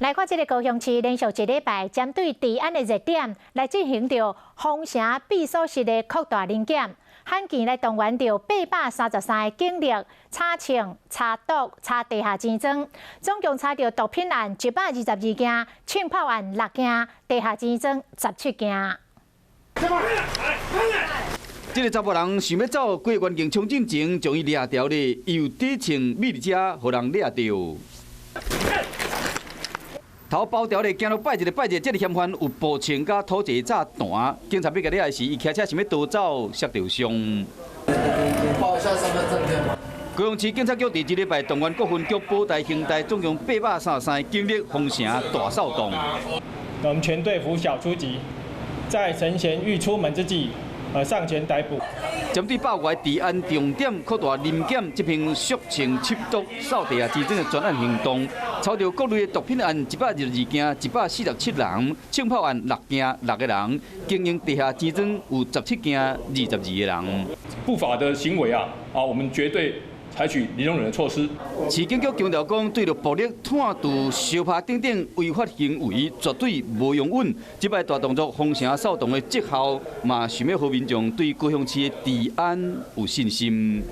来看这个高雄市连续一礼拜针对治安的热点来进行着封城闭锁式的扩大临检，罕见来动员着833个警力查清、查毒、查地下钱庄，总共查到毒品案122件、枪炮案6件、地下钱庄17件。这个查甫人想要走过关境冲进前，将伊掠掉咧，又底穿米粒车，互人掠着。头包条咧，行路摆一个，这个嫌犯有步枪甲土制炸弹。警察要甲掠的时，伊骑车想要逃走，摔着伤。报一下身份证件吗？高雄市警察局第一礼拜动员各分局、保台、刑台，总共833个警力封城大扫动。我们全队拂晓出击，在陈贤欲出门之际，上前逮捕。针对爆外治安重点扩大临检，这篇肃清缉毒、扫地下钱庄的专案行动，抄到各类毒品案122件、147人，枪炮案6件，6个人，经营地下钱庄有17件，22个人。不法的行为我们绝对采取零容忍的措施。市警局强调讲，对着暴力、贪渎、烧拍等等违法行为，绝对无容允。这摆大动作封城扫动的绩效，嘛想要让民众对高雄市的治安有信心。